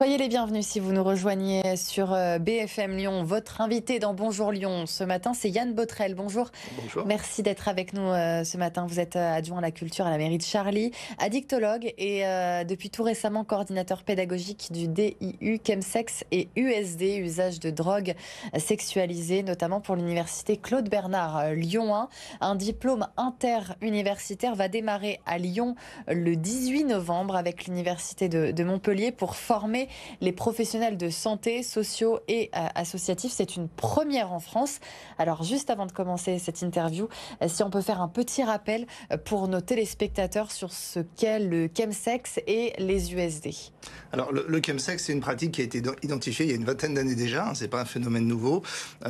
Soyez les bienvenus si vous nous rejoignez sur BFM Lyon. Votre invité dans Bonjour Lyon ce matin, c'est Yann Botrel. Bonjour. Bonjour. Merci d'être avec nous ce matin. Vous êtes adjoint à la culture à la mairie de Charlie, addictologue et depuis tout récemment coordinateur pédagogique du DIU, chemsex et USD, usage de drogues sexualisées, notamment pour l'université Claude Bernard Lyon 1. Un diplôme interuniversitaire va démarrer à Lyon le 18 novembre avec l'université de Montpellier pour former les professionnels de santé, sociaux et associatifs. C'est une première en France. Alors, juste avant de commencer cette interview, si on peut faire un petit rappel pour nos téléspectateurs sur ce qu'est le chemsex et les USD. Alors, le chemsex, c'est une pratique qui a été identifiée il y a une vingtaine d'années déjà. C'est pas un phénomène nouveau.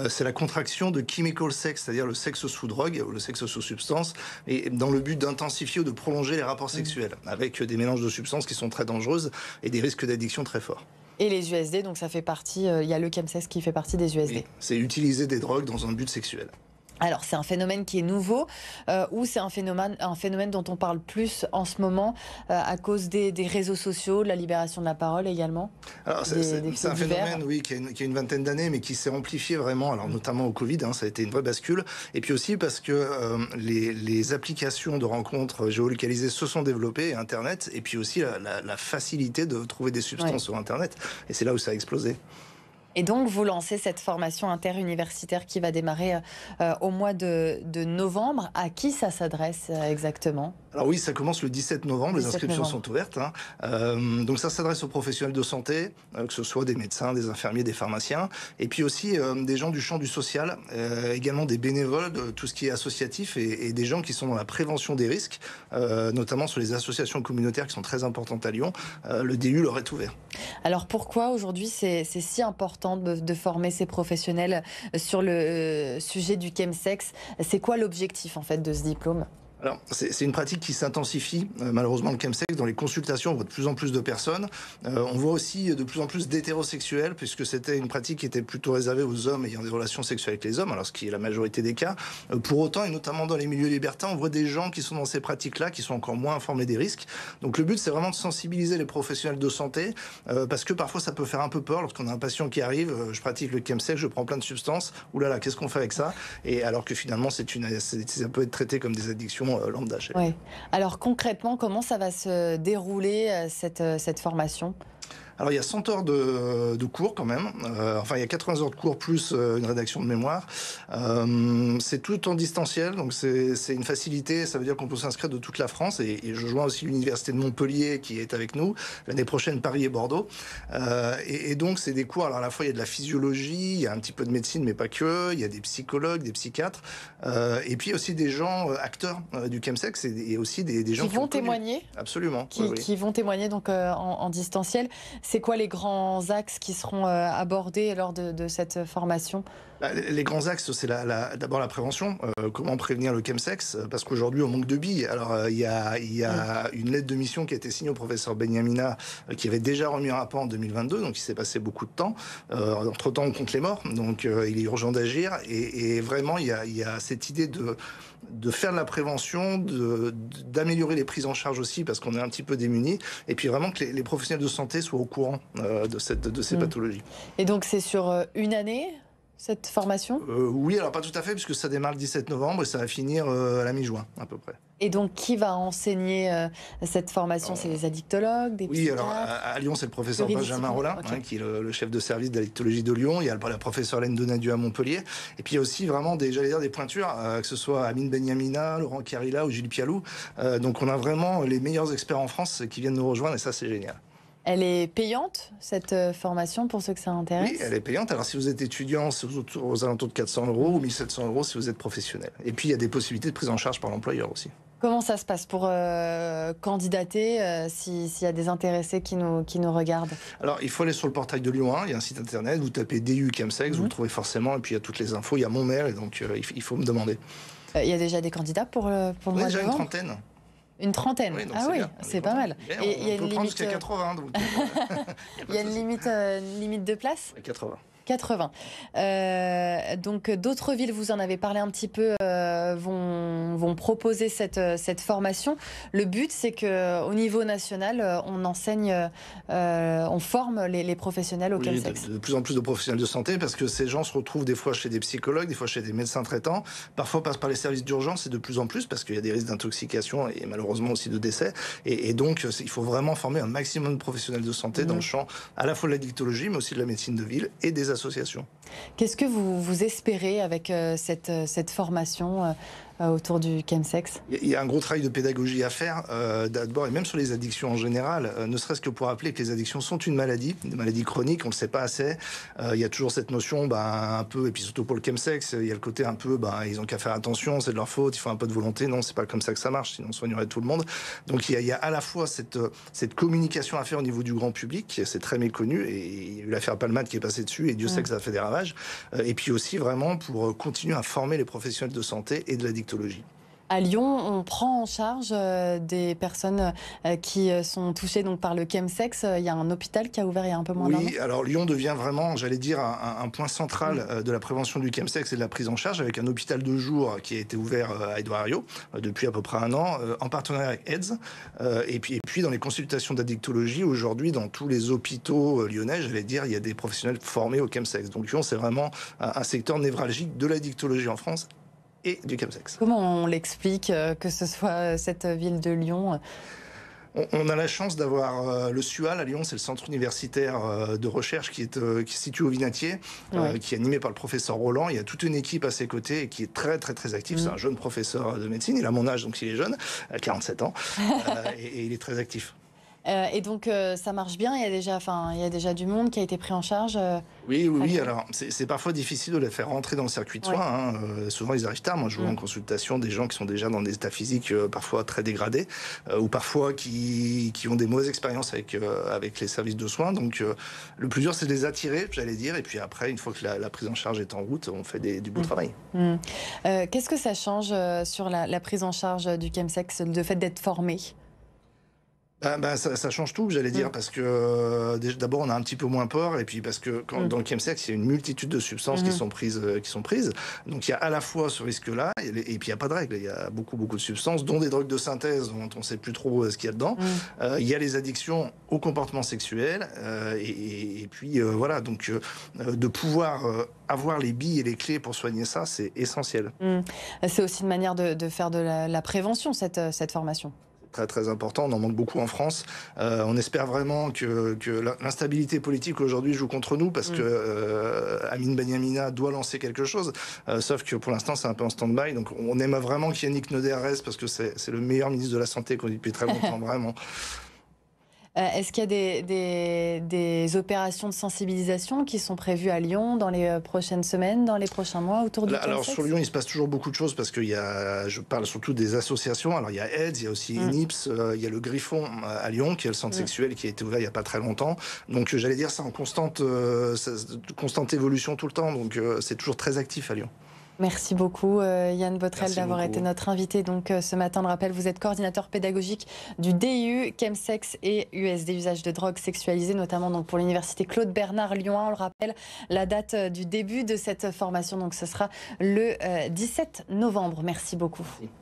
C'est la contraction de chemical sex, c'est-à-dire le sexe sous drogue ou le sexe sous substance, et dans le but d'intensifier ou de prolonger les rapports sexuels, avec des mélanges de substances qui sont très dangereuses et des risques d'addiction très forts. Et les USD, donc ça fait partie, il y a le chemsex qui fait partie des USD. Oui, c'est utiliser des drogues dans un but sexuel. Alors, c'est un phénomène qui est nouveau ou c'est un phénomène dont on parle plus en ce moment à cause des réseaux sociaux, de la libération de la parole également? Alors, c'est un phénomène, oui, qui a une vingtaine d'années, mais qui s'est amplifié vraiment, alors notamment au Covid, ça a été une vraie bascule. Et puis aussi parce que les applications de rencontres géolocalisées se sont développées, Internet, et puis aussi la facilité de trouver des substances sur Internet. Et c'est là où ça a explosé. Et donc, vous lancez cette formation interuniversitaire qui va démarrer au mois de novembre. À qui ça s'adresse exactement? Alors oui, ça commence le 17 novembre, les inscriptions sont ouvertes. Donc ça s'adresse aux professionnels de santé, que ce soit des médecins, des infirmiers, des pharmaciens, et puis aussi des gens du champ du social, également des bénévoles, de tout ce qui est associatif, et des gens qui sont dans la prévention des risques, notamment sur les associations communautaires qui sont très importantes à Lyon. Le DU leur est ouvert. Alors pourquoi aujourd'hui c'est si important de former ces professionnels sur le sujet du chemsex? C'est quoi l'objectif en fait de ce diplôme? Alors, c'est une pratique qui s'intensifie. Malheureusement, le chemsex, dans les consultations, on voit de plus en plus de personnes. On voit aussi de plus en plus d'hétérosexuels, puisque c'était une pratique qui était plutôt réservée aux hommes ayant des relations sexuelles avec les hommes, alors ce qui est la majorité des cas. Pour autant, et notamment dans les milieux libertins, on voit des gens qui sont dans ces pratiques-là, qui sont encore moins informés des risques. Donc le but, c'est vraiment de sensibiliser les professionnels de santé, parce que parfois, ça peut faire un peu peur lorsqu'on a un patient qui arrive, je pratique le chemsex, je prends plein de substances, oulala, qu'est-ce qu'on fait avec ça? Et alors que finalement, ça peut être traité comme des addictions lambda. Ouais. Alors concrètement, comment ça va se dérouler cette formation? Alors il y a 100 heures de cours quand même, enfin il y a 80 heures de cours plus une rédaction de mémoire. C'est tout en distanciel, donc c'est une facilité, ça veut dire qu'on peut s'inscrire de toute la France, et je joins aussi l'université de Montpellier qui est avec nous, l'année prochaine Paris et Bordeaux. Et donc c'est des cours, alors à la fois il y a de la physiologie, il y a un petit peu de médecine mais pas que, il y a des psychologues, des psychiatres, et puis aussi des gens acteurs du chemsex, et aussi des gens qui vont témoigner. Absolument. Qui vont témoigner donc en distanciel. C'est quoi les grands axes qui seront abordés lors de cette formation? Les grands axes, c'est d'abord la prévention. Comment prévenir le chemsex? Parce qu'aujourd'hui, on manque de billes. Alors, il y a une lettre de mission qui a été signée au professeur Benyamina, qui avait déjà remis un rapport en 2022, donc il s'est passé beaucoup de temps. Entre-temps, on compte les morts, donc il est urgent d'agir. Et vraiment, il y a cette idée de faire de la prévention, d'améliorer les prises en charge aussi, parce qu'on est un petit peu démunis. Et puis vraiment que les professionnels de santé soient au courant de ces pathologies. Et donc, c'est sur une année cette formation? Oui, alors pas tout à fait, puisque ça démarre le 17 novembre et ça va finir à la mi-juin, à peu près. Et donc, qui va enseigner cette formation? C'est les addictologues, des Oui, psychiatres? alors à Lyon, c'est le professeur Benjamin Rollin, okay. Qui est le chef de service d'addictologie de Lyon. Il y a la professeure Laine Donadieu à Montpellier. Et puis il y a aussi vraiment des pointures, que ce soit Amine Benyamina, Laurent Carilla ou Gilles Pialou. Donc on a vraiment les meilleurs experts en France qui viennent nous rejoindre, et ça, c'est génial. Elle est payante, cette formation, pour ceux que ça intéresse? Oui, elle est payante. Alors, si vous êtes étudiant, c'est aux alentours de 400 € ou 1 700 € si vous êtes professionnel. Et puis, il y a des possibilités de prise en charge par l'employeur aussi. Comment ça se passe pour candidater s'il y a des intéressés qui nous regardent? Alors, il faut aller sur le portail de Lyon 1, il y a un site internet, vous tapez DU chemsex, vous le trouvez forcément, et puis il y a toutes les infos, il y a mon mail, et donc il faut me demander. Il y a déjà des candidats pour le mois de novembre? Déjà une trentaine. Une trentaine? Oui, ah oui, c'est pas mal. Et on peut prendre jusqu'à 80. Donc, il y a une limite de place? 80. 80. Donc d'autres villes, vous en avez parlé un petit peu, vont proposer cette formation. Le but, c'est qu'au niveau national, on enseigne, on forme les professionnels au Oui, chemsex. de plus en plus de professionnels de santé, parce que ces gens se retrouvent des fois chez des psychologues, des fois chez des médecins traitants, parfois passent par les services d'urgence et de plus en plus, parce qu'il y a des risques d'intoxication et malheureusement aussi de décès. Et donc, il faut vraiment former un maximum de professionnels de santé dans le champ à la fois de la dictologie, mais aussi de la médecine de ville et des associations. Qu'est-ce que vous espérez avec cette formation autour du chemsex? Il y a un gros travail de pédagogie à faire, d'abord, et même sur les addictions en général, ne serait-ce que pour rappeler que les addictions sont une maladie chronique, on ne le sait pas assez. Il y a toujours cette notion, un peu, et puis surtout pour le chemsex, il y a le côté un peu, ils ont qu'à faire attention, c'est de leur faute, il faut un peu de volonté. Non, c'est pas comme ça que ça marche, sinon on soignerait tout le monde. Donc il y a à la fois cette communication à faire au niveau du grand public, c'est très méconnu, et il y a eu l'affaire Palmade qui est passée dessus, et Dieu sait que ça a fait des ravages. Et puis aussi vraiment pour continuer à former les professionnels de santé et de la dictologie. À Lyon, on prend en charge des personnes qui sont touchées donc, par le chemsex. Il y a un hôpital qui a ouvert il y a un peu moins d'un an. Oui, alors Lyon devient vraiment, j'allais dire, un point central de la prévention du chemsex et de la prise en charge, avec un hôpital de jour qui a été ouvert à Édouard Herriot depuis à peu près un an, en partenariat avec AIDS. Et puis dans les consultations d'addictologie, aujourd'hui, dans tous les hôpitaux lyonnais, j'allais dire, il y a des professionnels formés au chemsex. Donc Lyon, c'est vraiment un secteur névralgique de l'addictologie en France et du chemsex. Comment on l'explique que ce soit cette ville de Lyon? On a la chance d'avoir le SUAL à Lyon, c'est le centre universitaire de recherche qui est situé au Vinatier, qui est animé par le professeur Roland. Il y a toute une équipe à ses côtés et qui est très très très active. C'est un jeune professeur de médecine, il a mon âge donc il est jeune, 47 ans, et il est très actif. Et donc ça marche bien, il y a déjà du monde qui a été pris en charge. Oui. Alors c'est parfois difficile de les faire rentrer dans le circuit de soins. Souvent ils arrivent tard. Moi je vois en consultation des gens qui sont déjà dans des états physiques parfois très dégradés, ou parfois qui ont des mauvaises expériences avec les services de soins. Donc le plus dur c'est de les attirer, j'allais dire. Et puis après, une fois que la prise en charge est en route, on fait du beau travail. Qu'est-ce que ça change sur la prise en charge du chemsex, le fait d'être formé? Ça change tout, j'allais dire, parce que d'abord on a un petit peu moins peur, et puis parce que dans le chemsex il y a une multitude de substances qui sont prises. Donc il y a à la fois ce risque-là, et puis il n'y a pas de règle. Il y a beaucoup de substances, dont des drogues de synthèse dont on ne sait plus trop ce qu'il y a dedans. Il y a les addictions au comportement sexuel, et puis voilà. Donc de pouvoir avoir les billes et les clés pour soigner ça, c'est essentiel. C'est aussi une manière de faire de la prévention, cette formation. Très très important, on en manque beaucoup en France. On espère vraiment que l'instabilité politique aujourd'hui joue contre nous, parce que Amine Benhamina doit lancer quelque chose, sauf que pour l'instant c'est un peu en stand-by. Donc on aime vraiment qu'Yannick Noder reste, parce que c'est le meilleur ministre de la Santé qu'on dit depuis très longtemps, vraiment. Est-ce qu'il y a des opérations de sensibilisation qui sont prévues à Lyon dans les prochaines semaines, dans les prochains mois autour du chemsex? Alors sur Lyon, il se passe toujours beaucoup de choses, parce que je parle surtout des associations. Alors il y a AIDS, il y a aussi INIPS, il y a le Griffon à Lyon, qui est le centre sexuel qui a été ouvert il n'y a pas très longtemps. Donc j'allais dire, c'est en constante évolution tout le temps. Donc c'est toujours très actif à Lyon. Merci beaucoup Yann Botrel d'avoir beaucoup. été notre invité. Donc ce matin, je rappelle, vous êtes coordinateur pédagogique du DIU, chemsex et USD, usage de drogue sexualisée, notamment donc pour l'université Claude Bernard Lyon 1. On le rappelle, la date du début de cette formation, donc ce sera le 17 novembre. Merci beaucoup. Merci.